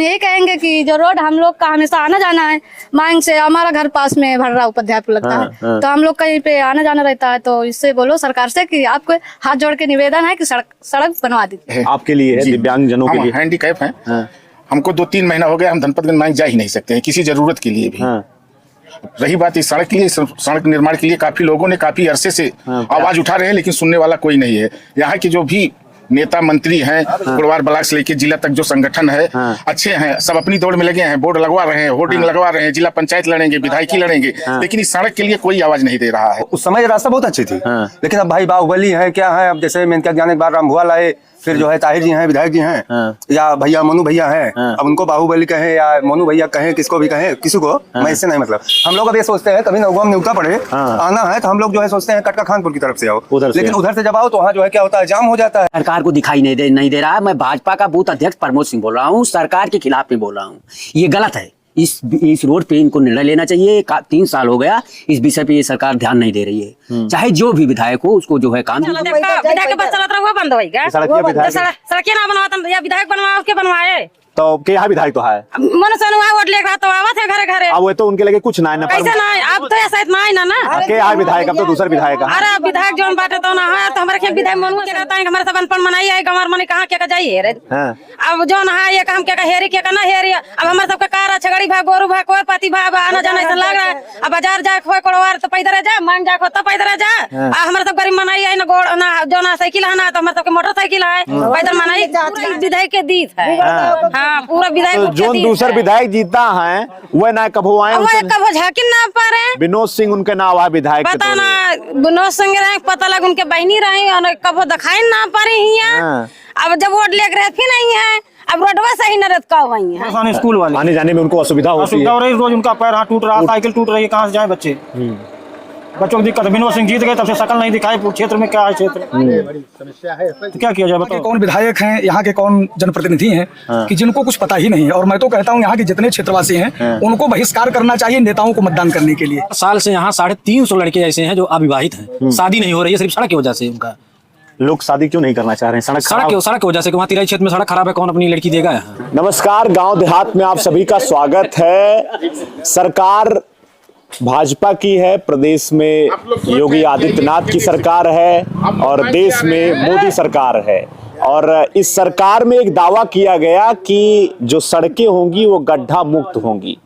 यही कहेंगे कि जो रोड हम लोग का हमेशा आना जाना है, मांग से हमारा घर पास में भर्रा उपाध्यायपुर लगता है, तो हम लोग कहीं पे आना जाना रहता है। तो इससे बोलो सरकार से कि आपको हाथ जोड़ के निवेदन है कि सड़क बनवा दीजिए। आपके लिए है, दिव्यांग जनों के लिए, हैंडीकैप है। हमको 2-3 महीना हो गया, हम धनपतगंज मांग जा ही नहीं सकते हैं किसी जरूरत के लिए भी। रही बात इस सड़क के लिए, सड़क निर्माण के लिए काफी लोगों ने काफी अरसे से आवाज उठा रहे हैं, लेकिन सुनने वाला कोई नहीं है। यहाँ के जो भी नेता मंत्री हैं, कुड़वार ब्लॉक से लेकर जिला तक जो संगठन है अच्छे हैं, सब अपनी दौड़ में लगे हैं, बोर्ड लगवा रहे हैं, होर्डिंग लगवा रहे हैं, जिला पंचायत लड़ेंगे, विधायकी लड़ेंगे, लेकिन इस सड़क के लिए कोई आवाज नहीं दे रहा है। उस समय रास्ता बहुत अच्छी थी, लेकिन अब भाई बाहुबली है क्या है, अब जैसे मैंने क्या जाने के बाद राम भुआ लाए, फिर जो है ताहिर जी हैं, विधायक जी हैं, या भैया मनु भैया हैं, अब उनको बाहुबली कहें या मनु भैया कहें, किसको भी कहें, किसी को मैं इससे नहीं मतलब। हम लोग अब ये सोचते हैं कभी नौगाम न्यूटा पड़े आना है तो हम लोग जो है सोचते हैं कटका खानपुर की तरफ से आओ, लेकिन उधर से जब आओ तो वहाँ जो है क्या होता है, जाम हो जाता है। सरकार को दिखाई नहीं दे रहा है। मैं भाजपा का बूथ अध्यक्ष प्रमोद सिंह बोल रहा हूँ, सरकार के खिलाफ में बोल रहा हूँ। ये गलत है, इस रोड पे इनको निर्णय लेना चाहिए। 3 साल हो गया इस विषय पे ये सरकार ध्यान नहीं दे रही है। चाहे जो भी विधायक हो उसको जो है काम विधायक बस चलत रहा, वो बंद होएगा। सड़क ना बनवाता या विधायक बनवा के बनवाए तो के यहाँ विधायक तो है, मन सनुआ वोट लेकर तो आवत है घरे घरे। अब वो तो उनके लगे कुछ ना है ना, कैसे ना अब तो ऐसा इतना है ना के यहाँ विधायक, अब तो दूसरा विधायक है। अरे विधायक जो बाटे तो ना है, तो हमारे विधायक मनु के कहता है हमारे सब अनपढ़ मनाई है, हमारे मन कहाँ क्या जाइए रे। अब जो ना है ये काम क्या हेरी क्या ना हेरी, अब हमारे सबका कार छगड़ी भाग गोरू भाग कोर पाती भाग आना जाना ऐसा लग रहा है। अब बाजार जाए खोए कोड़वार तो पैदल जा, मांग जा खो तो पैदल जा। हमारे सब गरीब मनाई है ना गोड़ ना जो ना साइकिल है ना, तो हमारे सबके मोटरसाइकिल है, पैदल मनाई विधायक के दीद है। हाँ पूरा विधायक जो दूसरा विधायक जीता है वह ना कभो आए, कभो झाकिन ना पारे। विनोद सिंह उनके नाम है विधायक, पता ना विनोद सिंह रहे, पता लग उनके बहनी रही और कभो दिखाई ना पारे हिया। अब जब वोट लेकर रहती नहीं है, अब रोडवा सही न रहता वही है। स्कूल वाले आने जाने में उनको असुविधा होती है, रोज उनका पैर हाथ टूट रहा, साइकिल टूट रही है, कहाँ से जाए बच्चे। बच्चों की दिक्कत। विनोद सिंह जीत गए तब से शकल नहीं दिखाई क्षेत्र में, क्या है क्षेत्र समस्या है, तो क्या किया जाए बताओ। कौन विधायक हैं, यहाँ के कौन जनप्रतिनिधि हैं कि जिनको कुछ पता ही नहीं है। और मैं तो कहता हूँ यहाँ के जितने क्षेत्रवासी हैं उनको बहिष्कार करना चाहिए नेताओं को मतदान करने के लिए। साल से यहाँ 350 लड़के ऐसे हैं जो अविवाहित हैं, शादी नहीं हो रही है सिर्फ सड़क की वजह से। उनका लोग शादी क्यों नहीं करना चाह रहे हैं? सड़क की वजह से, वहाँ तिराई क्षेत्र में सड़क खराब है, कौन अपनी लड़की देगा यहाँ। नमस्कार, गांव देहात में आप सभी का स्वागत है। सरकार भाजपा की है, प्रदेश में योगी आदित्यनाथ की सरकार है और देश में मोदी सरकार है। और इस सरकार में एक दावा किया गया कि जो सड़कें होंगी वो गड्ढा मुक्त होंगी,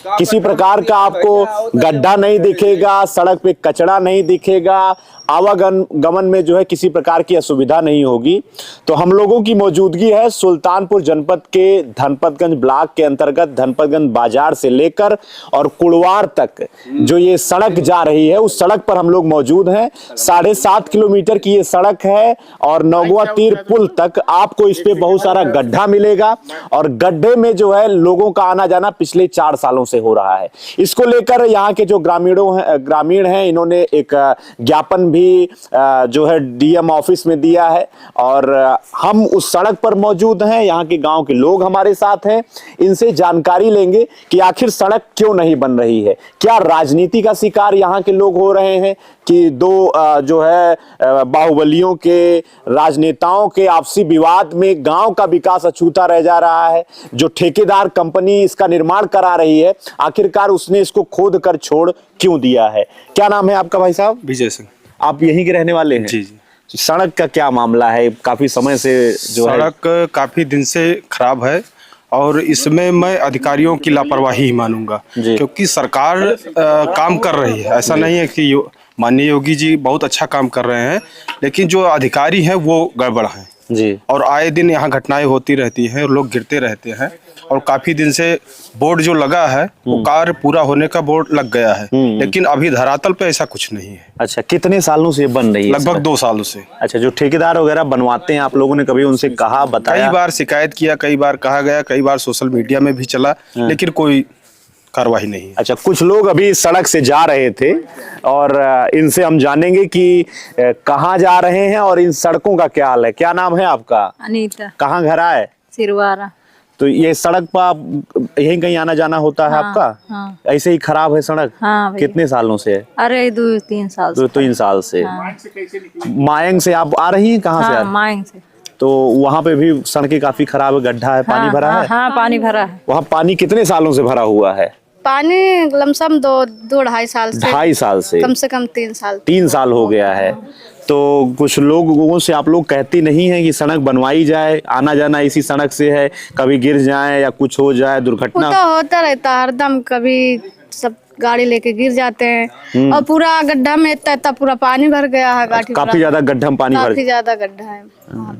किसी प्रकार का आपको गड्ढा नहीं दिखेगा, सड़क पे कचरा नहीं दिखेगा, आवागमन में जो है किसी प्रकार की असुविधा नहीं होगी। तो हम लोगों की मौजूदगी है सुल्तानपुर जनपद के धनपतगंज ब्लॉक के अंतर्गत धनपतगंज बाजार से लेकर और कुड़वार तक जो ये सड़क जा रही है उस सड़क पर हम लोग मौजूद हैं। 7.5 किलोमीटर की ये सड़क है और नौगवा तीर पुल तक आपको इस पे बहुत सारा गड्ढा मिलेगा और गड्ढे में जो है लोगों का आना जाना पिछले 4 सालों से हो रहा है। इसको लेकर यहाँ के जो ग्रामीण हैं इन्होंने एक ज्ञापन भी जो है डीएम ऑफिस में दिया है और हम उस सड़क पर मौजूद हैं। यहाँ के गांव के लोग हमारे साथ हैं, इनसे जानकारी लेंगे कि आखिर सड़क क्यों नहीं बन रही है, क्या राजनीति का शिकार यहाँ के लोग हो रहे हैं कि दो जो है बाहुबलियों के राजनेताओं के आपसी विवाद में गांव का विकास अछूता रह जा रहा है। जो ठेकेदार कंपनी इसका निर्माण करा रही है आखिरकार उसने इसको खोद कर छोड़ क्यों दिया है। क्या नाम है आपका भाई साहब? विजय सिंह। आप यहीं के रहने वाले हैं? जी जी। सड़क का क्या मामला है? काफी समय से जो है सड़क काफी दिन से खराब है और इसमें मैं अधिकारियों की लापरवाही ही मानूंगा, क्योंकि सरकार काम कर रही है। ऐसा नहीं है कि माननीय योगी जी बहुत अच्छा काम कर रहे हैं, लेकिन जो अधिकारी हैं वो गड़बड़ हैं जी। और आए दिन यहाँ घटनाएं होती रहती हैं और लोग गिरते रहते हैं। और काफी दिन से बोर्ड जो लगा है वो कार्य पूरा होने का बोर्ड लग गया है, लेकिन अभी धरातल पे ऐसा कुछ नहीं है। अच्छा, कितने सालों से बन रही है? लगभग 2 सालों से। अच्छा, जो ठेकेदार वगैरह बनवाते हैं आप लोगों ने कभी उनसे कहा, बताया? कई बार शिकायत किया, कई बार कहा गया, कई बार सोशल मीडिया में भी चला, लेकिन कोई कार्रवाई नहीं। अच्छा, कुछ लोग अभी सड़क से जा रहे थे और इनसे हम जानेंगे कि कहाँ जा रहे हैं और इन सड़कों का क्या हाल है। क्या नाम है आपका? अनीता। कहाँ घर है? सिरवारा। तो ये सड़क पर आप यहीं कहीं आना जाना होता है? आपका? हाँ। ऐसे ही खराब है सड़क? हाँ, कितने सालों से है? अरे 2-3 साल से। 2-3 साल से। हाँ। मायंग से आप आ रही हैं? कहाँ से? मायंग से। तो वहाँ पे भी सड़कें काफी खराब है, गड्ढा है, पानी भरा है। हाँ पानी भरा है। वहाँ पानी कितने सालों से भरा हुआ है? पानी लमसम 2-2.5 साल से, 2.5 साल से, कम से कम 3 साल 3 साल हो गया है। तो कुछ लोगों से आप लोग कहती नहीं है कि सड़क बनवाई जाए, आना जाना इसी सड़क से है, कभी गिर जाए या कुछ हो जाए, वो दुर्घटना? तो होता रहता है हरदम, कभी सब गाड़ी लेके गिर जाते हैं और पूरा गड्ढा में इतना पूरा पानी भर गया है। गाड़ी काफी ज्यादा गड्ढा में पानी भर, काफी ज्यादा गड्ढा है।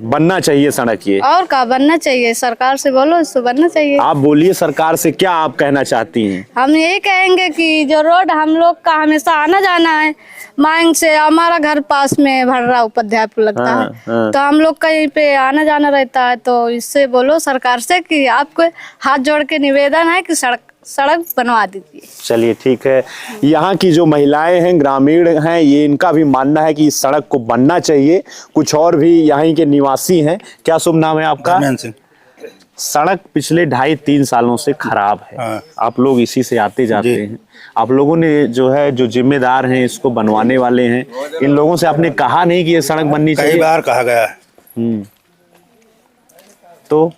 बनना चाहिए सड़क ये। और क्या बनना चाहिए, सरकार से बोलो, इससे बनना चाहिए। आप बोलिए सरकार से, क्या आप कहना चाहती हैं? हम यही कहेंगे कि जो रोड हम लोग का हमेशा आना जाना है, मांग से हमारा घर पास में भर्रा उपाध्याय पुल लगता है, तो हम लोग कहीं पे आना जाना रहता है, तो इससे बोलो सरकार से कि आपको हाथ जोड़ के निवेदन है कि सड़क बनवा दीजिए। चलिए ठीक है। यहाँ की जो महिलाएं हैं, ग्रामीण हैं, ये इनका भी मानना है कि इस सड़क को बनना चाहिए। कुछ और भी यहाँ के निवासी हैं। क्या शुभ नाम है आपका? सड़क पिछले 2.5-3 सालों से खराब है। आप लोग इसी से आते जाते हैं। आप लोगों ने जो है, जो जिम्मेदार हैं, इसको बनवाने वाले हैं, इन लोगों से आपने कहा नहीं कि ये सड़क बननी चाहिए? कई बार कहा गया है। तो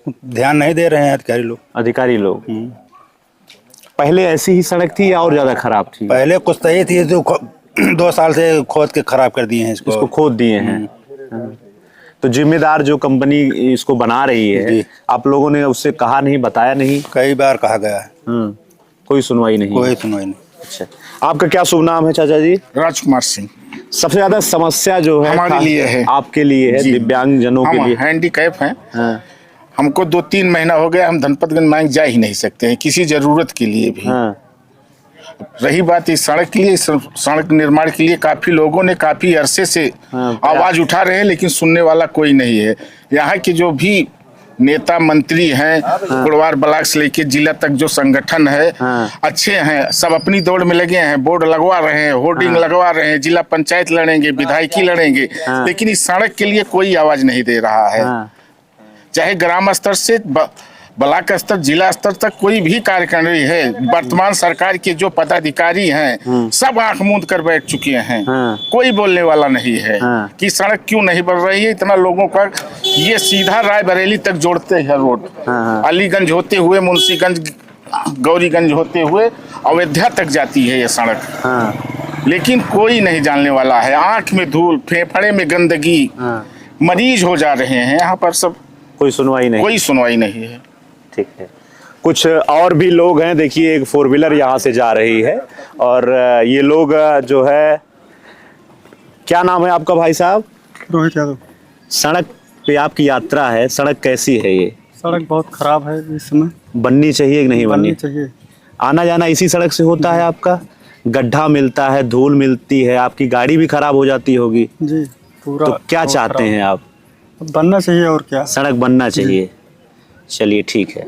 ध्यान नहीं दे रहे हैं अधिकारी लोग। पहले ऐसी ही सड़क थी या और ज्यादा खराब थी? पहले कुछ सही थी, जो 2 साल से खोद के खराब कर दिए हैं इसको खोद दिए हैं। तो जिम्मेदार जो कंपनी इसको बना रही है, आप लोगों ने उससे कहा नहीं, बताया नहीं? कई बार कहा गया है। कोई सुनवाई नहीं? कोई सुनवाई नहीं। अच्छा, आपका क्या शुभ नाम है चाचा जी? राजकुमार सिंह। सबसे ज्यादा समस्या जो है हमारे लिए है, आपके लिए है, दिव्यांग जनों के लिए? हैंडीकैप हैं। हमको 2-3 महीना हो गया, हम धनपतगंज मांग जा ही नहीं सकते हैं किसी जरूरत के लिए भी। रही बात इस सड़क के लिए, सड़क निर्माण के लिए काफी लोगों ने काफी अरसे से आवाज उठा रहे हैं, लेकिन सुनने वाला कोई नहीं है। यहाँ के जो भी नेता मंत्री हैं, कुड़वार ब्लॉक से लेके जिला तक जो संगठन है, अच्छे हैं, सब अपनी दौड़ में लगे हैं, बोर्ड लगवा रहे हैं, होर्डिंग लगवा रहे हैं, जिला पंचायत लड़ेंगे, विधायकी लड़ेंगे, लेकिन इस सड़क के लिए कोई आवाज नहीं दे रहा है। चाहे ग्राम स्तर से ब्लॉक स्तर, जिला स्तर तक कोई भी कार्य कर रही है, वर्तमान सरकार के जो पदाधिकारी हैं सब आंख मूंद कर बैठ चुके हैं। कोई बोलने वाला नहीं है कि सड़क क्यों नहीं बन रही है। इतना लोगों का, ये सीधा रायबरेली तक जोड़ते हैं रोड, अलीगंज होते हुए, मुंशीगंज, गौरीगंज होते हुए अयोध्या तक जाती है ये सड़क। लेकिन कोई नहीं जानने वाला है। आंख में धूल, फेफड़े में गंदगी, मरीज हो जा रहे हैं यहाँ पर सब। कोई सुनवाई नहीं? कोई सुनवाई नहीं है। ठीक है। कुछ और भी लोग हैं। देखिए, एक 4 व्हीलर यहाँ से जा रही है और ये लोग जो है, क्या नाम है आपका भाई साहब? रोहित यादव। सड़क पे आपकी यात्रा है, सड़क कैसी है? ये सड़क बहुत खराब है, इस समय बननी चाहिए कि नहीं बननी चाहिए? आना जाना इसी सड़क से होता है आपका? गड्ढा मिलता है, धूल मिलती है, आपकी गाड़ी भी खराब हो जाती होगी जी पूरा। तो क्या चाहते हैं आप? बनना चाहिए, और क्या, सड़क बनना चाहिए। चलिए ठीक है।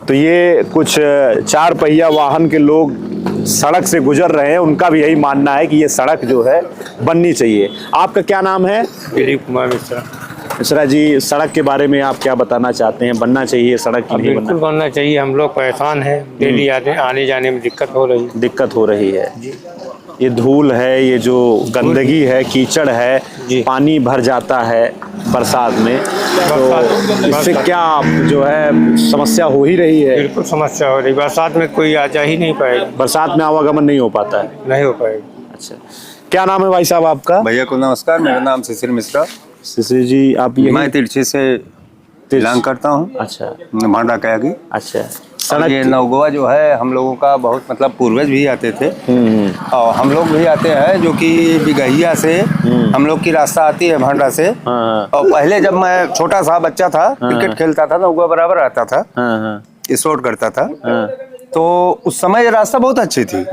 तो ये कुछ 4 पहिया वाहन के लोग सड़क से गुजर रहे हैं, उनका भी यही मानना है कि ये सड़क जो है बननी चाहिए। आपका क्या नाम है? दिलीप कुमार मिश्रा। मिश्रा जी, सड़क के बारे में आप क्या बताना चाहते हैं? बनना चाहिए सड़क की? नहीं बिल्कुल बनना चाहिए। हम लोग परेशान हैं, डेली आने जाने में दिक्कत हो रही है। ये धूल है, ये जो गंदगी है, कीचड़ है, पानी भर जाता है बरसात में, तो इससे क्या जो है समस्या हो ही रही है? बिल्कुल समस्या हो रही। बरसात में कोई आ जा ही नहीं पाएगा। बरसात में आवागमन नहीं हो पाता है? नहीं हो पाएगा। अच्छा, क्या नाम है भाई साहब आपका? भैया को नमस्कार, मेरा नाम शिशिर मिश्रा। शिशिर जी, आप ये? मैं तिरछी से बिलोंग करता हूँ। अच्छा, भांडा कया की। अच्छा, सड़क ये नवगोवा जो है, हम लोगों का बहुत मतलब पूर्वज भी आते थे और हम लोग भी आते हैं, जो कि बिगहिया से हम लोग की रास्ता आती है भांडा से। और पहले जब मैं छोटा सा बच्चा था, क्रिकेट खेलता था, नवगोवा बराबर आता था, स्पोर्ट करता था, तो उस समय ये रास्ता बहुत अच्छी थी।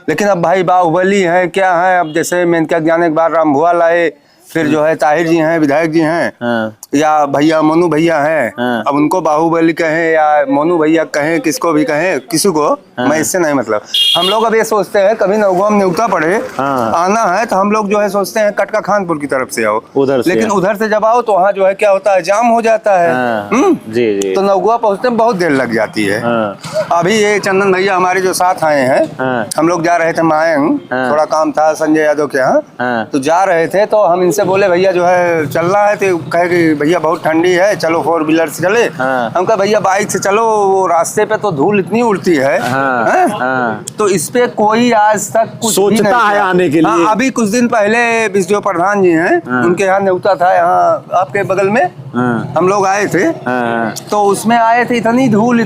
लेकिन अब भाई बाहुबली है, क्या है, अब जैसे मेनका ज्ञान एक बार राम भुआ लाए, फिर जो है ताहिर जी हैं, विधायक जी हैं, या भैया मोनू भैया हैं, अब उनको बाहुबली कहें या मोनू भैया कहें, किसको भी कहें, किसी को मैं इससे नहीं मतलब। हम लोग अब ये सोचते हैं, कभी नवगोवा में न्योता पड़े आना है तो हम लोग जो है सोचते हैं कटका खानपुर की तरफ से आओ, लेकिन उधर से जब आओ तो वहाँ जो है क्या होता है, जाम हो जाता है। जी। तो नवगोवा पहुँचते में बहुत देर लग जाती है। अभी ये चंदन भैया हमारे जो साथ आए हैं, हम लोग जा रहे थे मायंग, थोड़ा काम था संजय यादव के यहाँ, तो जा रहे थे, तो हम इनसे से बोले भैया जो है चलना है, तो कहे कि भैया बहुत ठंडी है, चलो 4 व्हीलर से चले। हम कहा भैया बाइक से चलो, वो रास्ते पे तो धूल इतनी उड़ती है। तो इस पे कोई आज तक कुछ सोचता है आने के लिए। अभी कुछ दिन पहले जो प्रधान जी हैं उनके यहाँ न्योता था, यहाँ आपके बगल में हम लोग आए थे। तो उसमें आए थे, इतनी धूल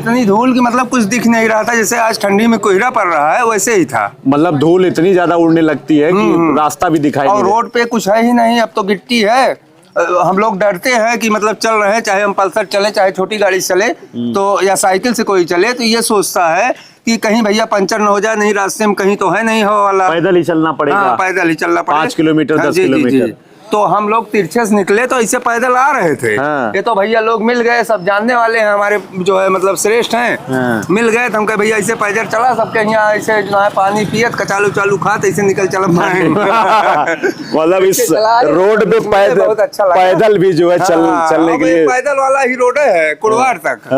कि मतलब कुछ दिख नहीं रहा था, जैसे आज ठंडी में कोहरा पड़ रहा है वैसे ही था। मतलब धूल इतनी ज्यादा उड़ने लगती है कि रास्ता भी दिखाई नहीं और रोड पे कुछ है ही नहीं, अब तो गिट्टी है। हम लोग डरते हैं कि मतलब चल रहे हैं, चाहे हम पल्सर चले चाहे छोटी गाड़ी चले तो, या साइकिल से कोई चले, तो ये सोचता है कि कहीं भैया पंचर न हो जाए, नहीं रास्ते में कहीं तो है नहीं हो वाला, पैदल ही चलना पड़ेगा। हाँ, पैदल ही चलना पड़ेगा 5 किलोमीटर 10 किलोमीटर। तो हम लोग तिरछे से निकले तो ऐसे पैदल आ रहे थे। ये तो भैया लोग मिल गए, सब जानने वाले हैं हमारे, जो है मतलब श्रेष्ठ हैं। मिल गए तो हम कहे भैया ऐसे पैदल चला, सबके यहाँ ऐसे जो है पानी पियत कचालू चालू खाते ऐसे निकल चल पाए। मतलब इस रोड पे बहुत अच्छा लगा। पैदल भी जो है चलने के लिए पैदल वाला ही रोड है कुड़वार तक।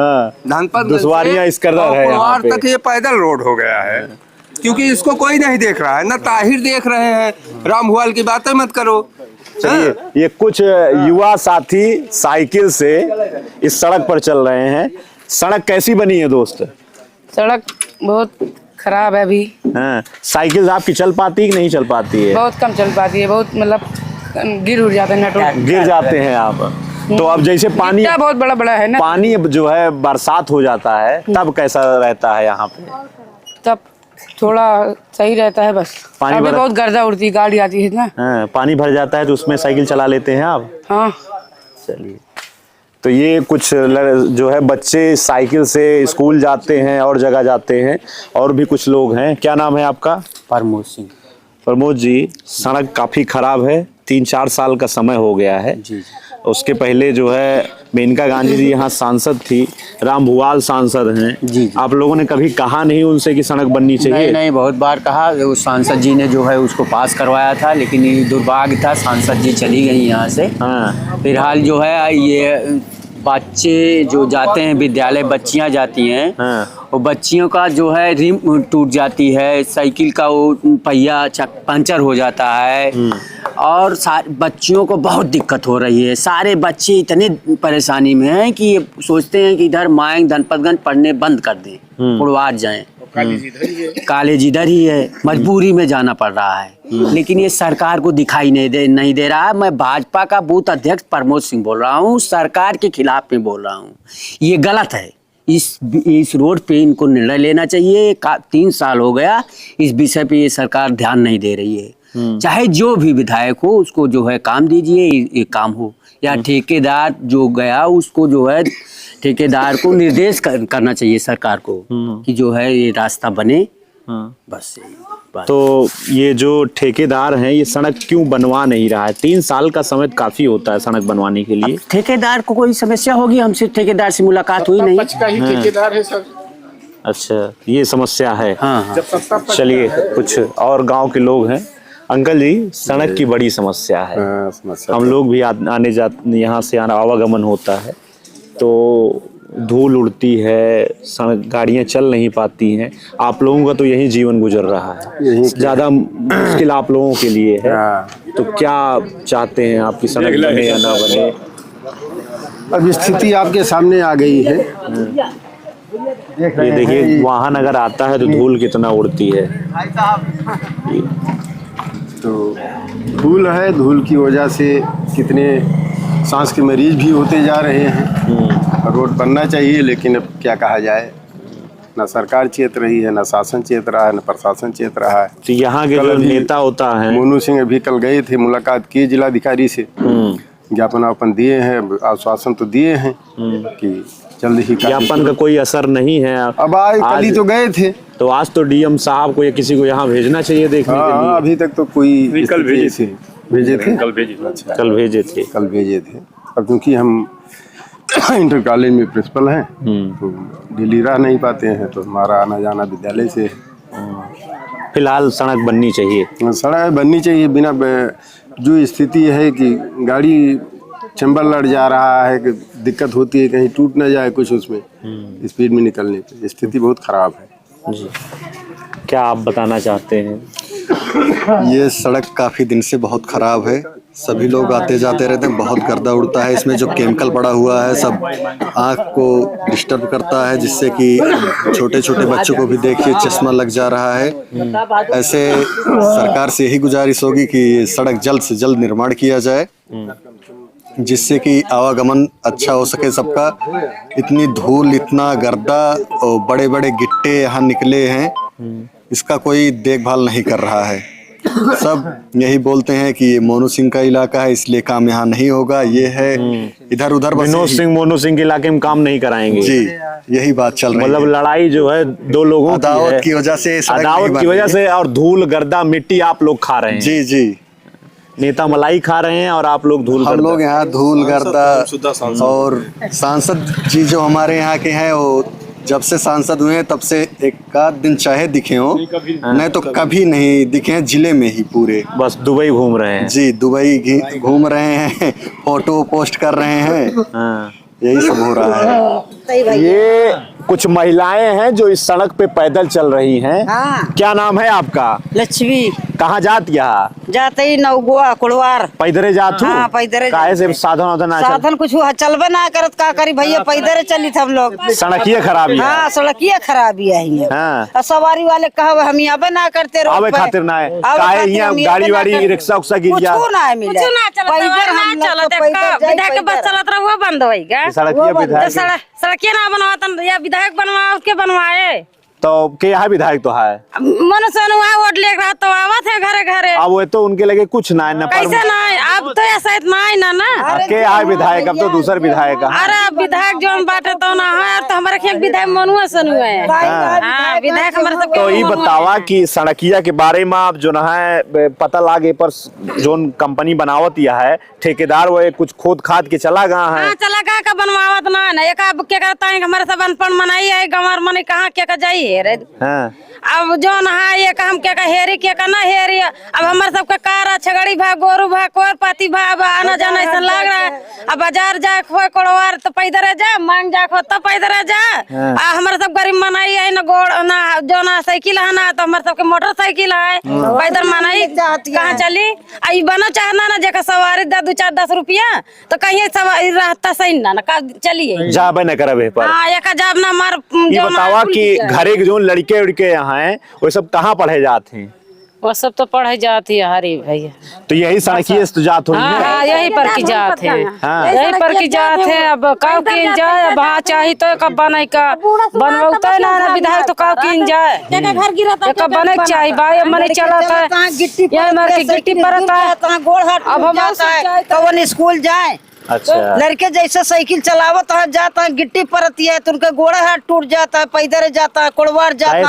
धनपत दुश्वारियां इस कदर है, कुड़वार तक ये पैदल रोड हो गया है, क्योंकि इसको कोई नहीं देख रहा है, ना ताहिर देख रहे हैं। राम भुआल की बातें मत करो। चलिए, ये कुछ युवा साथी साइकिल से इस सड़क पर चल रहे हैं। सड़क कैसी बनी है दोस्त? सड़क बहुत खराब है अभी। साइकिल आपकी चल पाती है कि नहीं चल पाती है? बहुत कम चल पाती है, बहुत मतलब गिर उड़ जाते हैं, गिर जाते हैं आप। तो अब जैसे पानी बहुत बड़ा बड़ा है ना, पानी जो है बरसात हो जाता है तब कैसा रहता है यहाँ पे? तब थोड़ा सही रहता है, बस अभी बहुत गर्दा उड़ती गाड़ी आती है ना। पानी भर जाता है तो उसमें साइकिल चला लेते हैं आप? हाँ। चलिए, तो ये कुछ जो है बच्चे साइकिल से स्कूल जाते हैं और जगह जाते हैं, और भी कुछ लोग हैं। क्या नाम है आपका? प्रमोद सिंह। प्रमोद जी, सड़क काफी खराब है, 3-4 साल का समय हो गया है। जी। उसके पहले जो है मेनका गांधी जी यहाँ सांसद थी, राम भुआल सांसद हैं। जी। आप लोगों ने कभी कहा नहीं उनसे कि सड़क बननी चाहिए? नहीं, बहुत बार कहा, उस सांसद जी ने जो है उसको पास करवाया था, लेकिन ये दुर्भाग्य था, सांसद जी चली गई यहाँ से। फिलहाल जो है ये बच्चे जो जाते हैं विद्यालय, बच्चियां जाती हैं, वो बच्चियों का जो है रिम टूट जाती है, साइकिल का वो पहिया पंचर हो जाता है, और सारे बच्चियों को बहुत दिक्कत हो रही है। सारे बच्चे इतने परेशानी में हैं कि ये सोचते हैं कि इधर मायंग धनपतगंज पढ़ने बंद कर दें, पुरवार जाएं। कॉलेज इधर ही है, मजबूरी में जाना पड़ रहा है, लेकिन ये सरकार को दिखाई नहीं दे रहा। मैं भाजपा का बूथ अध्यक्ष प्रमोद सिंह बोल रहा हूँ, सरकार के खिलाफ में बोल रहा हूँ। ये गलत है, इस रोड पे इनको निर्णय लेना चाहिए। 3 साल हो गया इस विषय पे ये सरकार ध्यान नहीं दे रही है। चाहे जो भी विधायक हो उसको जो है काम दीजिए, ये काम हो, या ठेकेदार जो गया उसको जो है ठेकेदार को निर्देश करना चाहिए सरकार को कि जो है ये रास्ता बने। बस तो ये जो ठेकेदार हैं ये सड़क क्यों बनवा नहीं रहा है? 3 साल का समय काफी होता है सड़क बनवाने के लिए। ठेकेदार को कोई समस्या होगी? हमसे ठेकेदार से मुलाकात हुई नहीं। ठेकेदार है सर। अच्छा, ये समस्या है। हाँ। चलिए, कुछ और गांव के लोग हैं। अंकल जी, सड़क की बड़ी समस्या है। हम लोग भी आने जाते, यहाँ से आवागमन होता है तो धूल उड़ती है, सड़क गाड़ियाँ चल नहीं पाती हैं। आप लोगों का तो यही जीवन गुजर रहा है, ज़्यादा मुश्किल आप लोगों के लिए है। तो क्या चाहते हैं आपकी सड़क बने या ना बने? अब स्थिति आपके सामने आ गई है। ये देखिए, वाहन अगर आता है तो धूल कितना उड़ती है। तो धूल है, धूल की वजह से कितने सांस के मरीज भी होते जा रहे हैं। रोड बनना चाहिए, लेकिन अब क्या कहा जाए, ना सरकार चेत रही है, ना शासन चेत रहा है, ना प्रशासन चेत रहा है। तो यहाँ के जो नेता होता है, मोनू सिंह अभी कल गए थे, मुलाकात की जिलाधिकारी से, ज्ञापन वापन दिए हैं, आश्वासन तो दिए हैं कि जल्द ही। ज्ञापन का कोई असर नहीं है। अब कल ही तो गए थे, तो आज तो डीएम साहब को या किसी को यहाँ भेजना चाहिए देखने के लिए। अभी तक तो कोई कल भेजे थे। कल भेजे थे। अब क्योंकि हम इंटर कॉलेज में प्रिंसिपल हैं तो डेली रह नहीं पाते हैं, तो हमारा आना जाना विद्यालय से। फिलहाल सड़क बननी चाहिए। सड़क बननी चाहिए। बिना जो स्थिति है कि गाड़ी चंबल लड़ जा रहा है, कि दिक्कत होती है, कहीं टूट ना जाए कुछ उसमें स्पीड में निकलने पे, स्थिति बहुत खराब है जी। क्या आप बताना चाहते हैं? ये सड़क काफ़ी दिन से बहुत ख़राब है। सभी लोग आते जाते रहते हैं, बहुत गर्दा उड़ता है। इसमें जो केमिकल पड़ा हुआ है सब आँख को डिस्टर्ब करता है, जिससे कि छोटे छोटे बच्चों को भी देखिए चश्मा लग जा रहा है। ऐसे सरकार से यही गुजारिश होगी कि सड़क जल्द से जल्द निर्माण किया जाए, जिससे कि आवागमन अच्छा हो सके सबका। इतनी धूल, इतना गर्दा और बड़े बड़े गिट्टे यहाँ निकले हैं, इसका कोई देखभाल नहीं कर रहा है। सब यही बोलते हैं कि ये मोनू सिंह का इलाका है, इसलिए काम यहाँ नहीं होगा। ये है इधर उधर विनोद सिंह मोनू सिंह के इलाके में काम नहीं कराएंगे जी, यही बात चल रही है। मतलब लड़ाई जो है दो लोगों अदावत की वजह से, अदावत की वजह से, और धूल गर्दा मिट्टी आप लोग खा रहे हैं। जी जी, नेता मलाई खा रहे हैं और आप लोग धूल हम लोग यहाँ धूल गर्दा। और सांसद जी जो हमारे यहाँ के हैं, वो जब से सांसद हुए तब से एक आध दिन चाहे दिखे हो, नहीं तो कभी नहीं दिखे हैं जिले में ही पूरे। बस दुबई घूम रहे हैं जी, दुबई घूम रहे हैं, फोटो पोस्ट कर रहे हैं, यही सब हो रहा है। ये कुछ महिलाएं हैं जो इस सड़क पे पैदल चल रही हैं। हाँ। क्या नाम है आपका? लक्ष्मी। कहाँ जात यहाँ? जाते ही नौगुआ कुड़वार। पैदरे जात हूँ? हाँ, पैदरे। काहे से साधन साधन कुछ चलबे ना करत, का करी भैया, पैदरे चली थे हम लोग। सड़किया खराबी है। हाँ, सड़किया खराबी है। हाँ। सवारी वाले कहा हम यहाँ पे ना करते रोड आवे पे। खातिर ना है, आवे काहे खातिर यहाँ हम गाड़ी वाड़ी रिक्शा उक्सा गिर जा, कुछ ना मिले, विधायक के बस चलत रहा, वो बंद होएगा। सड़किया विधायक सड़किया ना बनवाता या विधायक बनवा, उसके बनवाए तो के यहाँ विधायक तो है मनुष्य वोट ले रहा तो आवत है घरे घरे। अब वो तो उनके लगे कुछ ना है, कैसे ना है? अब तो ऐसा इतना है ना के यहाँ विधायक, अब तो दूसर विधायक है। अरे विधायक जो बाटे तो ना है, तो हमारे खेत विधायक मनुआ सनु है। हाँ, विधायक हमारे सब। तो ये बतावा कि सड़किया के बारे में आप जो ना है पता लागे पर जो कंपनी बनावत यह है ठेकेदार, वो कुछ खोद खाद के चला गया है। चला गया का बनवावत ना है, एक क्या करता है हमारे सब अनपढ़ मनाई है, गंवार मने कहाँ क्या जाइए। हाँ। अब जो नहा ये काम क्या हेरी क्या ना हेरी, अब हमारे सबका कार छगड़ी भा गोरू भा कोर पाती भा, अब आना जाना ऐसा लग रहा है। अब बाजार जा खो कोड़वार तो पैदल जा, मांग जा खो तो पैदल जा। हमारे सब गरीब मनाई है ना, गोड़ ना जो ना साइकिल है ना, तो हमारे सबके मोटरसाइकिल है, पैदल मनाई कहाँ चली। आई बनो चाहना ना जेका सवारी 2-4-10 रुपया, तो कहीं सवारी रहता सही ना चलिए जाबे न करबे पर। हाँ, एक जाब ना मार। ये बतावा कि घरे के जो लड़के उड़के यहाँ हैं वो सब कहाँ पढ़े जाते हैं? वो सब तो पढ़े जाती है हरी भैया, तो यही सड़किए तो जात होगी। हाँ, यही पर की जात है। हाँ। यही पर की जात है। अब काव की जाए, वहाँ चाहिए तो कब बने का बनवाता है ना विधायक, तो काव की जाए कब बने चाहिए भाई। मने चला था ये मार के गिट्टी परता है, अब हम स्कूल जाए। अच्छा। लड़के जैसे साइकिल चलावत है, जाता है गिट्टी परती है तो उनके गोड़ा हाथ टूट जाता है, पैदल जाता है, कोड़वार जाता है।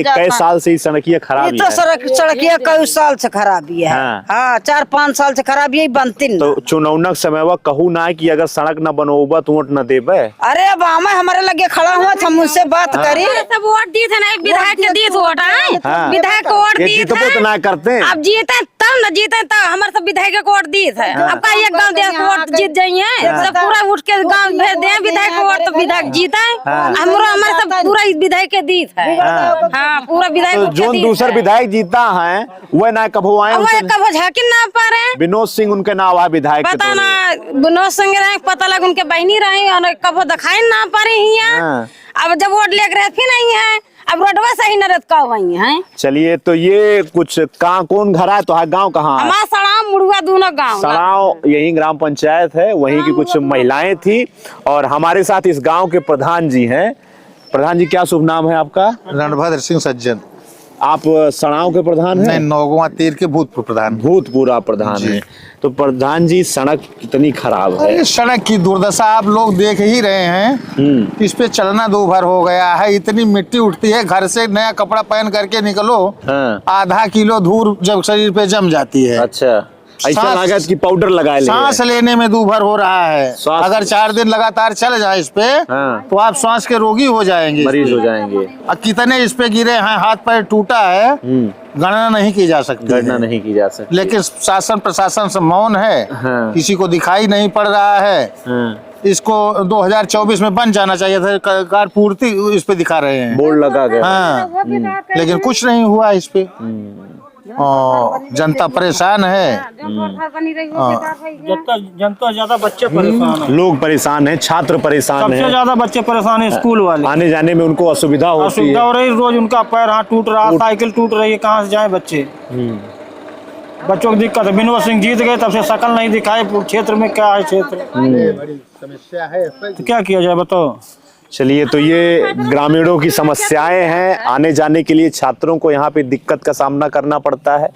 कई साल से सड़किया खराब है। तो सड़किया कई साल से खराबी है। हाँ, 4-5 साल से खराबी है, बनती नहीं। तो चुनाव समय वह कहू ना कि अगर सड़क न बनोबा तो वोट न देबे। अरे अब हमारे लगे खड़ा हुआ था, मुझसे बात करी। सब वोट दी थे ना, विधायक के दी वोट है, विधायक को वोट दी थे। तो ना करते अब जीते तब न जीते तब हमारे सब विधायक को वोट दी थे। अब का एक गाँव देश वोट जीत जाइए, सब पूरा उठ के गाँव भेज दे विधायक को वोट, तो विधायक जीता है। हमारे सब पूरा विधायक के दी है। हाँ, पूरा विधायक जो दूसर विधायक जीता है वह ना कभो आए, कभो झाकिन ना पा रहे। विनोद सिंह उनके नाम है विधायक, पता ना विनोद सिंह रहे, पता लग उनके बहनी रही, कभो दिखाई ना पा रही है। अब जब वोट लेकर रहती नहीं है, अब रोडवा सही न रहता वही है। चलिए, तो ये कुछ कहाँ कौन घर है तो गाँव कहाँ है? हमारा सड़ाव मुड़ुआ दोनों गाँव। सड़ाव यही ग्राम पंचायत है, वहीं की कुछ महिलाएं थी और हमारे साथ इस गांव के प्रधान जी हैं। प्रधान जी, क्या शुभ नाम है आपका? रणभद्र सिंह सज्जन। आप सड़ाव के प्रधान हैं? नहीं, नौगवा तीर के भूतपूर्व प्रधान। भूतपूर्व प्रधान है। तो प्रधान जी, सड़क कितनी खराब है? सड़क की दुर्दशा आप लोग देख ही रहे हैं, इस पे चलना दूभर हो गया है। इतनी मिट्टी उठती है, घर से नया कपड़ा पहन करके निकलो, आधा किलो धूल जब शरीर पे जम जाती है। अच्छा, ऐसा लागत की पाउडर लगाए, सांस लेने में दूभर हो रहा है। अगर 4 दिन लगातार चल जाए इस पे, तो आप सांस के रोगी हो जाएंगे, मरीज हो जाएंगे। कितने इस पे गिरे हैं, हाथ पैर टूटा है, गणना नहीं की जा सकती। गणना नहीं की जा सकती। लेकिन शासन प्रशासन से मौन है, किसी को दिखाई नहीं पड़ रहा है। इसको 2024 में बन जाना चाहिए था, कार पूर्ति इस पे दिखा रहे हैं, बोर्ड लगा गया। हाँ, लेकिन कुछ नहीं हुआ इस पे। और जनता परेशान है। जनता ज्यादा बच्चे परेशान है, लोग परेशान हैं, छात्र परेशान सबसे हैं, ज्यादा बच्चे परेशान है, स्कूल वाले आने जाने में उनको असुविधा होती है। असुविधा हो रही, रोज उनका पैर हाथ टूट रहा, साइकिल टूट रही है, कहाँ से जाए बच्चे। बच्चों की दिक्कत है। विनोद सिंह जीत गए तब से शकल नहीं दिखाए क्षेत्र में, क्या है क्षेत्र, बड़ी समस्या है। तो क्या किया जाए बताओ। चलिए, तो ये ग्रामीणों की समस्याएं हैं, आने जाने के लिए छात्रों को यहाँ पे दिक्कत का सामना करना पड़ता है।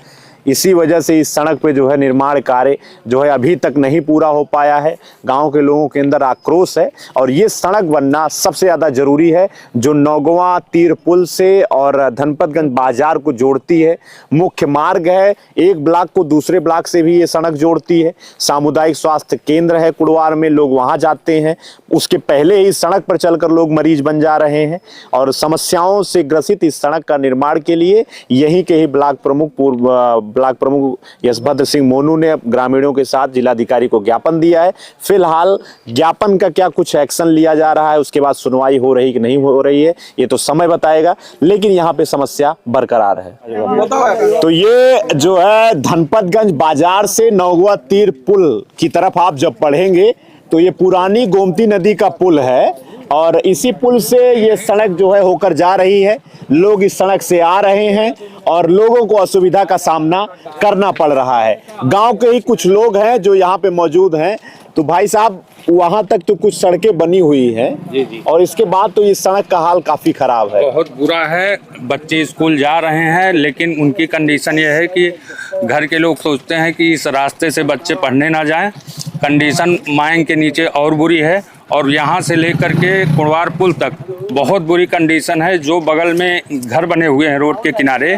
इसी वजह से इस सड़क पे जो है निर्माण कार्य जो है अभी तक नहीं पूरा हो पाया है। गांव के लोगों के अंदर आक्रोश है और ये सड़क बनना सबसे ज़्यादा ज़रूरी है, जो नौगवा तीर पुल से और धनपतगंज बाजार को जोड़ती है। मुख्य मार्ग है, एक ब्लॉक को दूसरे ब्लॉक से भी ये सड़क जोड़ती है। सामुदायिक स्वास्थ्य केंद्र है कुड़वार में, लोग वहाँ जाते हैं, उसके पहले ही सड़क पर चलकर लोग मरीज बन जा रहे हैं। और समस्याओं से ग्रसित इस सड़क का निर्माण के लिए यहीं के ही ब्लॉक प्रमुख यशभद्र सिंह मोनू ने ग्रामीणों के साथ जिलाधिकारी को ज्ञापन दिया है। फिलहाल ज्ञापन का क्या कुछ एक्शन लिया जा रहा है, उसके बाद सुनवाई हो रही कि नहीं हो रही है, ये तो समय बताएगा, लेकिन यहाँ पे समस्या बरकरार है। तो ये जो है धनपतगंज बाजार से नौगवा तीर पुल की तरफ आप जब पढ़ेंगे तो ये पुरानी गोमती नदी का पुल है और इसी पुल से ये सड़क जो है होकर जा रही है। लोग इस सड़क से आ रहे हैं और लोगों को असुविधा का सामना करना पड़ रहा है। गांव के ही कुछ लोग हैं जो यहाँ पे मौजूद हैं। तो भाई साहब, वहां तक तो कुछ सड़कें बनी हुई हैं जी। और इसके बाद तो इस सड़क का हाल काफी खराब है, बहुत बुरा है। बच्चे स्कूल जा रहे हैं लेकिन उनकी कंडीशन ये है कि घर के लोग सोचते हैं कि इस रास्ते से बच्चे पढ़ने ना जाएं। कंडीशन माइंग के नीचे और बुरी है और यहाँ से लेकर के कुड़वार पुल तक बहुत बुरी कंडीशन है। जो बगल में घर बने हुए हैं रोड के किनारे,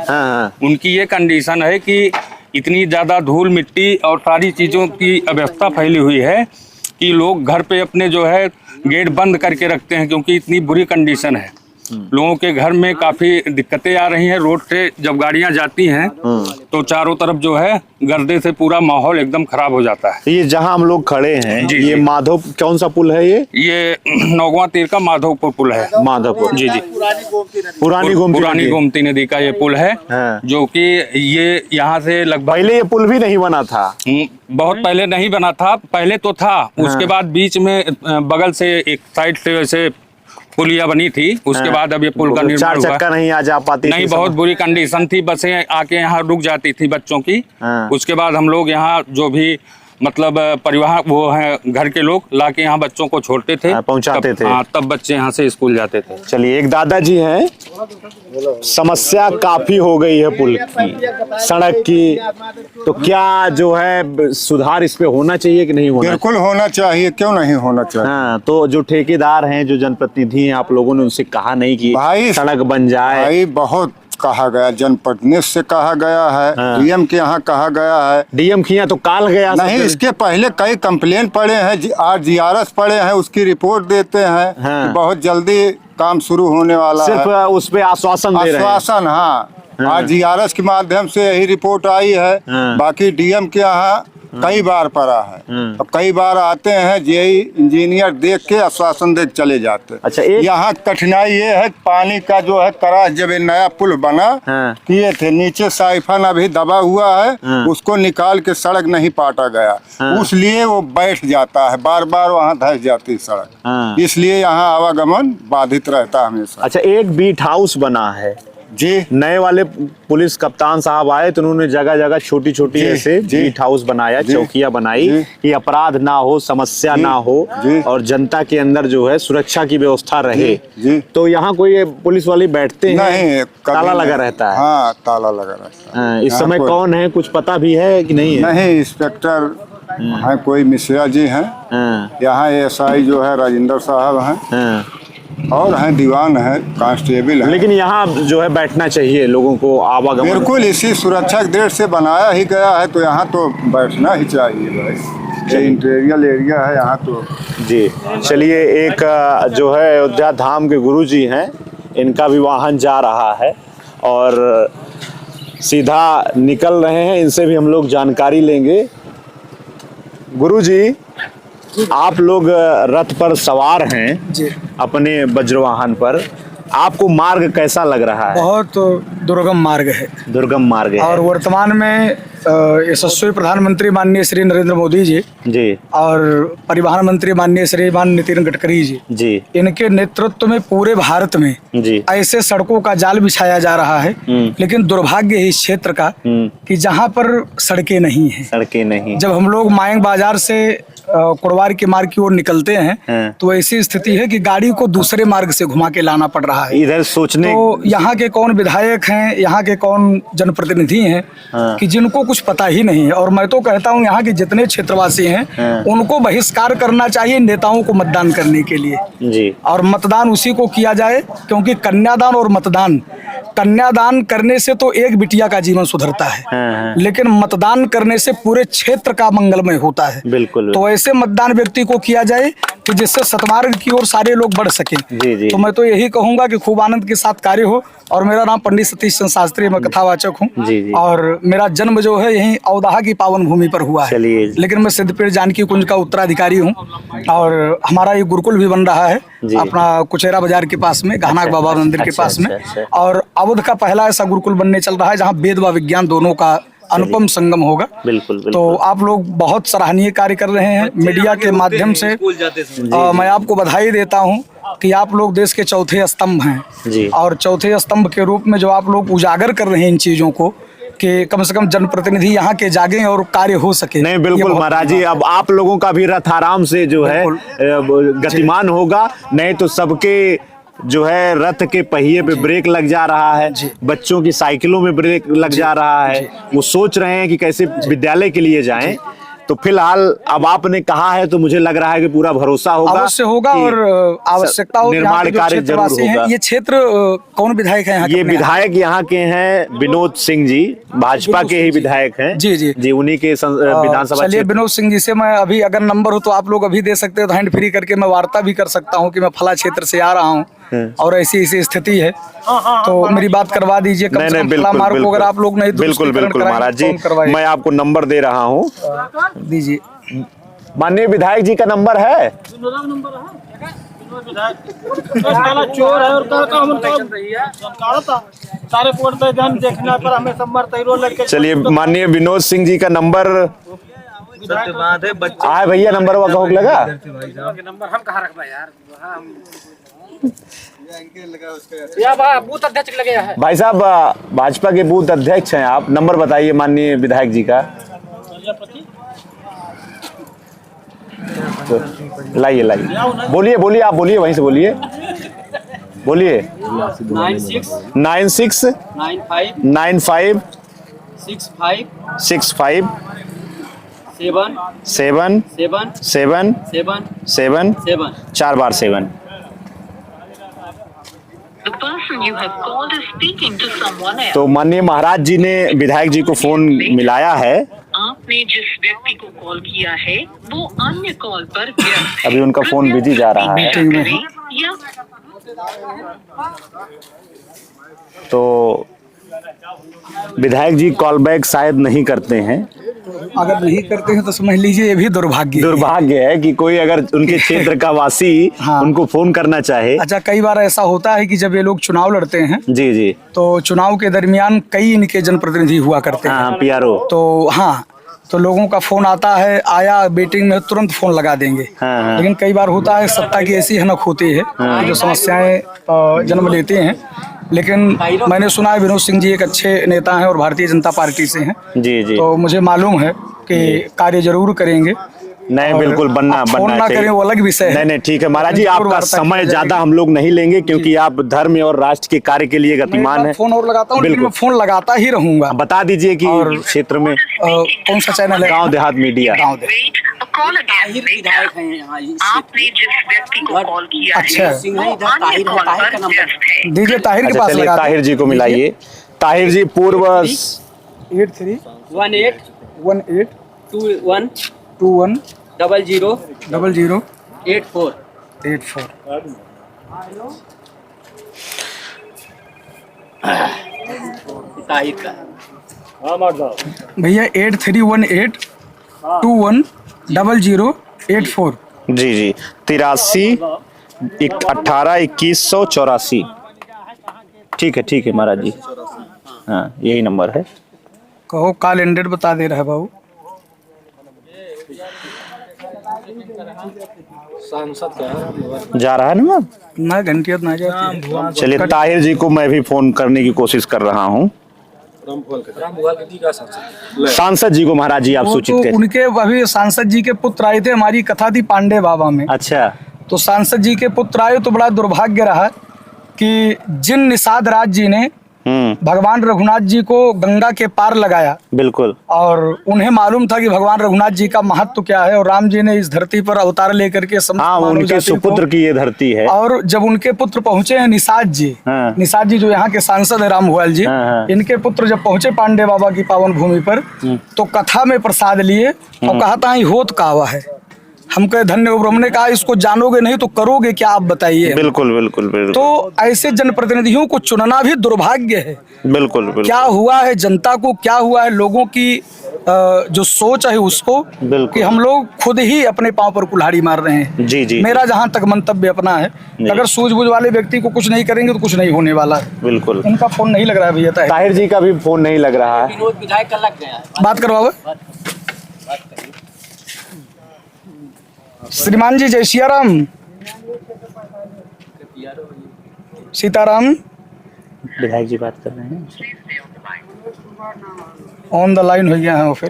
उनकी ये कंडीशन है कि इतनी ज़्यादा धूल मिट्टी और सारी चीज़ों की अव्यवस्था फैली हुई है कि लोग घर पे अपने जो है गेट बंद करके रखते हैं, क्योंकि इतनी बुरी कंडीशन है। लोगों के घर में काफ़ी दिक्कतें आ रही हैं। रोड से जब गाड़ियां जाती हैं तो चारों तरफ जो है गर्दे से पूरा माहौल एकदम खराब हो जाता है। ये जहां हम लोग खड़े हैं ये माधव, कौन सा पुल है ये नौगवा तीर का माधवपुर पुल है। माधवपुर, जी। पुरानी गोमती नदी का ये पुल है, जो कि ये यहाँ से लगभग, पहले ये पुल भी नहीं बना था, बहुत पहले नहीं बना था। पहले तो था, उसके बाद बीच में बगल से एक साइड से वैसे पुलिया बनी थी, उसके बाद अब ये पुल का निर्माण हुआ। 4 चक्का नहीं आ जा पाती नहीं, बहुत बुरी कंडीशन थी। बसें आके यहाँ रुक जाती थी बच्चों की। उसके बाद हम लोग यहाँ जो भी मतलब परिवार वो है घर के लोग लाके यहाँ बच्चों को छोड़ते थे, पहुँचाते थे। तब बच्चे यहाँ से स्कूल जाते थे। चलिए, एक दादाजी हैं, समस्या काफी हो गई है पुल की, सड़क की, तो क्या जो है सुधार इस पे होना चाहिए कि नहीं होना? बिल्कुल होना चाहिए, क्यों नहीं होना चाहिए। हाँ, तो जो ठेकेदार हैं, जो जनप्रतिनिधि हैं, आप लोगों ने उनसे कहा नहीं कि भाई सड़क बन जाए? भाई बहुत कहा गया, जनप्रतिनिधि से कहा गया है, डीएम के यहाँ कहा गया है। डीएम के यहाँ तो काल गया नहीं, इसके पहले कई कंप्लेन पड़े हैं, आज जीआरएस पड़े हैं, उसकी रिपोर्ट देते हैं कि बहुत जल्दी काम शुरू होने वाला है। सिर्फ उस पे आश्वासन दे रहे हैं। आश्वासन, हाँ। आज जीआरएस के माध्यम से यही रिपोर्ट आई है। बाकी डीएम के यहाँ कई बार पड़ा है, अब कई बार आते हैं, यही इंजीनियर देख के आश्वासन दे चले जाते हैं। अच्छा, यहाँ कठिनाई ये है, पानी का जो है करास, जब ये नया पुल बना किए थे, नीचे साइफन अभी दबा हुआ है, उसको निकाल के सड़क नहीं पाटा गया, इसलिए वो बैठ जाता है, बार बार वहाँ धंस जाती है सड़क, इसलिए यहाँ आवागमन बाधित रहता है हमेशा। अच्छा, एक बीट हाउस बना है जी, नए वाले पुलिस कप्तान साहब आए तो उन्होंने जगह जगह छोटी छोटी ऐसे बीट हाउस बनाया, चौकियां बनाई कि अपराध ना हो, समस्या ना हो और जनता के अंदर जो है सुरक्षा की व्यवस्था रहे। तो यहाँ कोई पुलिस वाले बैठते हैं? नहीं, ताला लगा रहता है। हाँ, ताला लगा रहता है। इस समय कौन है, कुछ पता भी है कि नहीं है? नहीं, इंस्पेक्टर है कोई मिश्रा जी हैं, यहाँ एएसआई जो है राजेंद्र साहब हैं, और हैं दीवान है, कांस्टेबल है। लेकिन यहाँ जो है बैठना चाहिए लोगों को, आवागमन बिल्कुल इसी सुरक्षा के दृष्टि से बनाया ही गया है, तो यहाँ तो बैठना ही चाहिए भाई, ये इंटीरियर एरिया है यहाँ तो। जी, चलिए, एक जो है अयोध्या धाम के गुरुजी हैं, इनका भी वाहन जा रहा है और सीधा निकल रहे हैं, इनसे भी हम लोग जानकारी लेंगे। गुरुजी, आप लोग रथ पर सवार हैं अपने वज्रवाहन पर, आपको मार्ग कैसा लग रहा है? बहुत दुर्गम मार्ग है। दुर्गम मार्ग है। और वर्तमान में यशस्वी प्रधानमंत्री माननीय श्री नरेंद्र मोदी जी और परिवहन मंत्री माननीय श्रीमान नितिन गडकरी जी इनके नेतृत्व में पूरे भारत में ऐसे सड़कों का जाल बिछाया जा रहा है। लेकिन दुर्भाग्य है इस क्षेत्र का कि जहाँ पर सड़कें नहीं है। सड़कें नहीं। जब हम लोग मायंग बाजार से कुड़वार के मार्ग की ओर निकलते हैं तो ऐसी स्थिति है कि गाड़ी को दूसरे मार्ग से घुमा के लाना पड़ रहा है। इधर सोचने तो यहाँ के कौन विधायक हैं, यहाँ के कौन जनप्रतिनिधि हैं कि जिनको कुछ पता ही नहीं है। और मैं तो कहता हूँ यहाँ के जितने क्षेत्रवासी हैं उनको बहिष्कार करना चाहिए नेताओं को मतदान करने के लिए। और मतदान उसी को किया जाए क्योंकि कन्यादान और मतदान, कन्यादान करने से तो एक बिटिया का जीवन सुधरता है लेकिन मतदान करने से पूरे क्षेत्र का मंगलमय होता है। बिल्कुल। तो ऐसे मतदान व्यक्ति को किया जाए कि जिससे सतमार्ग की ओर सारे लोग बढ़ सके। तो मैं तो यही कहूंगा कि खूब आनंद के साथ कार्य हो। और मेरा नाम पंडित सतीश चंद्र शास्त्री, मैं कथावाचक हूँ और मेरा जन्म जो है यहीं अवदाहा की पावन भूमि पर हुआ है। लेकिन मैं सिद्धपीठ जानकी कुंज का उत्तराधिकारी हूँ और हमारा ये गुरुकुल भी बन रहा है अपना कुचेरा बाजार के पास में, घानाक बाबा मंदिर के पास में। और अवध का पहला ऐसा गुरुकुल बनने चल रहा है जहाँ वेद व विज्ञान दोनों का अनुपम संगम होगा। बिल्कुल। तो आप लोग बहुत सराहनीय कार्य कर रहे हैं मीडिया के माध्यम से। मैं आपको बधाई देता हूं कि आप लोग देश के चौथे स्तंभ हैं और चौथे स्तंभ के रूप में जो आप लोग उजागर कर रहे हैं इन चीजों को कि कम से कम जनप्रतिनिधि यहाँ के जागें और कार्य हो सके। नहीं, बिल्कुल महाराज जी, अब आप लोगों का भी रथ आराम से जो है गतिमान होगा, नहीं तो सबके जो है रथ के पहिए पे ब्रेक लग जा रहा है, बच्चों की साइकिलों में ब्रेक लग जा रहा है। वो सोच रहे हैं कि कैसे विद्यालय के लिए जाएं। तो फिलहाल अब आपने कहा है तो मुझे लग रहा है कि पूरा भरोसा होगा, अवश्य होगा और आवश्यकता निर्माण कार्य जरूर होगा। ये क्षेत्र कौन विधायक है यहाँ के? ये विधायक यहाँ के हैं विनोद सिंह जी, भाजपा के ही विधायक हैं। जी उन्हीं के विधानसभा। चलिए विनोद सिंह जी से मैं अभी अगर नंबर हो तो आप लोग अभी दे सकते हो तो हैंड फ्री करके मैं वार्ता भी कर सकता हूँ कि मैं फला क्षेत्र से आ रहा हूँ और ऐसी ऐसी स्थिति है तो मेरी बात करवा दीजिए। कम से कम फला मार्ग को अगर आप लोग नहीं तो बिल्कुल बिल्कुल महाराज जी, मैं आपको नंबर दे रहा हूँ, दीजिए। माननीय विधायक जी का नंबर है। चोर है और देखना पर हमें सब। चलिए माननीय विनोद सिंह जी का नंबर आए भैया, नंबर हुआ कहो लगा नंबर हम कहाँ रखना यार। बूथ अध्यक्ष लगे है भाई साहब, भाजपा के बूथ अध्यक्ष हैं आप, नंबर बताइए माननीय विधायक जी का। तो लाइए बोलिए बोलिए, आप बोलिए, वहीं से बोलिए, बोलिए। 96 95 65 7 4 बार 7। तो माननीय महाराज जी ने विधायक जी को फोन मिलाया है। आपने जिस व्यक्ति को कॉल किया है वो अन्य कॉल पर व्यस्त है। अभी उनका फोन बिजी जा रहा है। तो विधायक जी कॉल बैक शायद नहीं करते हैं। अगर नहीं करते हैं तो समझ लीजिए ये भी दुर्भाग्य है कि कोई अगर उनके क्षेत्र का वासी उनको फोन करना चाहे। अच्छा, कई बार ऐसा होता है कि जब ये लोग चुनाव लड़ते हैं जी तो चुनाव के दरमियान कई इनके जनप्रतिनिधि हुआ करते हैं, पीआरओ। तो लोगों का फोन आता है, आया मीटिंग में तुरंत फोन लगा देंगे। लेकिन कई बार होता है सत्ता की ऐसी हनक होती है जो समस्याएं जन्म लेती हैं। लेकिन मैंने सुना है विनोद सिंह जी एक अच्छे नेता हैं और भारतीय जनता पार्टी से हैं। जी तो मुझे मालूम है कि कार्य जरूर करेंगे। नहीं, बिल्कुल बनना करें वो अलग विषय है। नहीं ठीक है महाराज जी, आपका समय ज्यादा हम लोग नहीं लेंगे क्योंकि आप धर्म और राष्ट्र के कार्य के लिए गतिमान है। फोन और लगाता हूँ, मैं फोन लगाता ही रहूंगा। बता दीजिए कि क्षेत्र में कौन सा चैनल है? गाँव देहात मीडिया। आपने जिस व्यक्ति को कॉल किया अच्छा, दीजिए ताहिर के पास। चलिए ताहिर जी को मिलाइए। ताहिर जी पूर्व 8318 21 00 84 भैया 8318 21 00 84। जी 83 18 2184। ठीक है महाराज जी, हाँ यही नंबर है। कहो कैलेंडर बता दे रहा है बाबू। जा रहा है ना, ना घंटिया ना जाती। चलिए ताहिर जी को मैं भी फोन करने की कोशिश कर रहा हूँ। सांसद जी को महाराज जी आप सूचित तो करें। उनके अभी सांसद जी के पुत्र आए थे, हमारी कथा थी पांडे बाबा में। अच्छा, तो सांसद जी के पुत्र आए तो बड़ा दुर्भाग्य रहा कि जिन निषाद राज जी ने भगवान रघुनाथ जी को गंगा के पार लगाया, बिल्कुल, और उन्हें मालूम था कि भगवान रघुनाथ जी का महत्व क्या है, और राम जी ने इस धरती पर अवतार लेकर के उनके सुपुत्र की ये धरती है। और जब उनके पुत्र पहुंचे हैं निषाद जी, निषाद जी जो यहाँ के सांसद है रामभुआल जी, इनके पुत्र जब पहुंचे पांडे बाबा की पावन भूमि पर, तो कथा में प्रसाद लिए और कहा था होत कावा है। हम कहे धन्य हो। हमने कहा इसको जानोगे नहीं तो करोगे क्या, आप बताइए। बिल्कुल बिल्कुल बिल्कुल। तो ऐसे जनप्रतिनिधियों को चुनना भी दुर्भाग्य है। बिल्कुल बिल्कुल। क्या हुआ है जनता को, क्या हुआ है लोगों की जो सोच है उसको, कि हम लोग खुद ही अपने पांव पर कुल्हाड़ी मार रहे हैं। जी जी। मेरा जहां तक मंतव्य अपना है, अगर सूझबूझ वाले व्यक्ति को कुछ नहीं करेंगे तो कुछ नहीं होने वाला है। बिल्कुल। उनका फोन नहीं लग रहा है भैया, ताहिर जी का भी फोन नहीं लग रहा है। बात करवाओ श्रीमान जी। जय सियाराम, सीताराम। विधायक जी बात कर रहे हैं, ऑन द लाइन हो गया है फिर।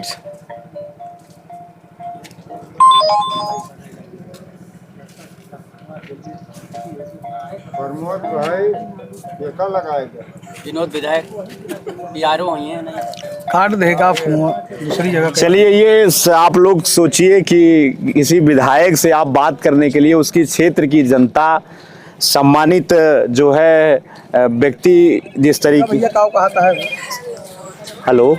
प्रमोद भाई ये कल लगाएगा। विनोद विधायक PRO हुई है नहीं, काट देगा फोन दूसरी जगह। चलिए ये आप लोग सोचिए कि किसी विधायक से आप बात करने के लिए उसकी क्षेत्र की जनता, सम्मानित जो है व्यक्ति जिस तरीके। भैया कहता है हेलो,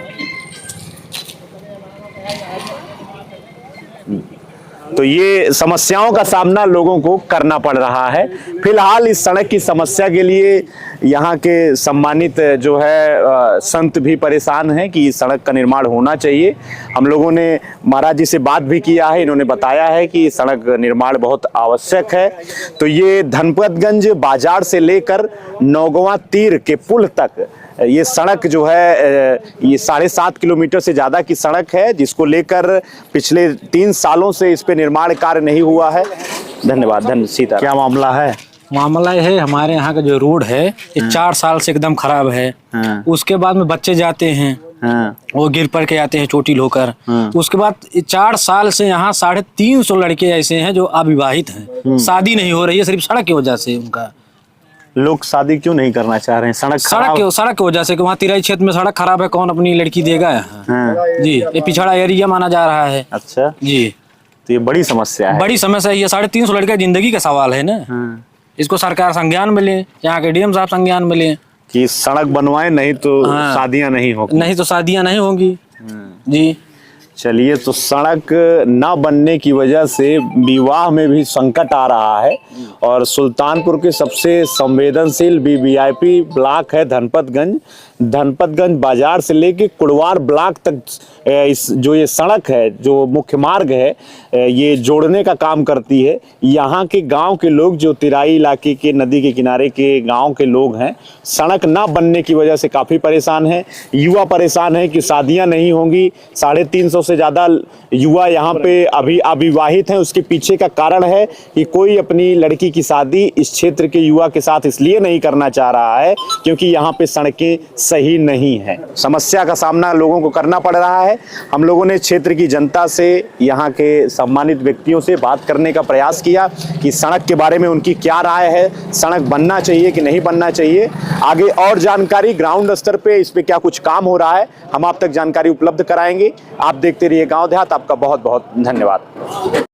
तो ये समस्याओं का सामना लोगों को करना पड़ रहा है। फिलहाल इस सड़क की समस्या के लिए यहाँ के सम्मानित जो है संत भी परेशान हैं कि इस सड़क का निर्माण होना चाहिए। हम लोगों ने महाराज जी से बात भी किया है, इन्होंने बताया है कि सड़क निर्माण बहुत आवश्यक है। तो ये धनपतगंज बाजार से लेकर नौगवा तीर के पुल तक ये सड़क जो है ये 7.5 किलोमीटर से ज़्यादा की सड़क है, जिसको लेकर पिछले 3 सालों से इस पे निर्माण कार्य नहीं हुआ है। धन्यवाद। सीता, क्या मामला है? मामला ये है, हमारे यहाँ का जो रोड है ये 4 साल से एकदम खराब है। उसके बाद में बच्चे जाते हैं, वो गिर पड़ के आते हैं चोटिल होकर। उसके बाद 4 साल से यहाँ 350 लड़के ऐसे हैं जो अविवाहित हैं, शादी नहीं हो रही है सिर्फ सड़क की वजह से। उनका लोग शादी क्यों नहीं करना चाह रहे हैं? सड़क की वजह से, कि वहाँ तिराई क्षेत्र में सड़क खराब है, कौन अपनी लड़की देगा? जी, ये पिछड़ा एरिया माना जा रहा है। अच्छा जी, तो ये बड़ी समस्या है। बड़ी समस्या है। ये 350 लड़के जिंदगी का सवाल है ना। इसको सरकार संज्ञान में ले, यहाँ के DM साहब संज्ञान में ले कि सड़क बनवाए, नहीं तो शादियां नहीं होगी। नहीं तो शादियां नहीं होंगी। जी चलिए, तो सड़क ना बनने की वजह से विवाह में भी संकट आ रहा है, और सुल्तानपुर के सबसे संवेदनशील VIP ब्लॉक है धनपतगंज बाजार से लेके कुड़वार ब्लॉक तक इस जो ये सड़क है, जो मुख्य मार्ग है, ये जोड़ने का काम करती है। यहाँ के गांव के लोग, जो तिराई इलाके के नदी के किनारे के गांव के लोग हैं, सड़क ना बनने की वजह से काफ़ी परेशान हैं। युवा परेशान है कि शादियां नहीं होंगी। 350 से ज़्यादा युवा यहाँ पे अभी अविवाहित हैं। उसके पीछे का कारण है कि कोई अपनी लड़की की शादी इस क्षेत्र के युवा के साथ इसलिए नहीं करना चाह रहा है क्योंकि यहाँ पे सड़कें सही नहीं है। समस्या का सामना लोगों को करना पड़ रहा है। हम लोगों ने क्षेत्र की जनता से, यहाँ के सम्मानित व्यक्तियों से बात करने का प्रयास किया कि सड़क के बारे में उनकी क्या राय है, सड़क बनना चाहिए कि नहीं बनना चाहिए। आगे और जानकारी ग्राउंड स्तर पे इस पे क्या कुछ काम हो रहा है, हम आप तक जानकारी उपलब्ध कराएंगे। आप देखते रहिए गांव देहात। आपका बहुत बहुत धन्यवाद।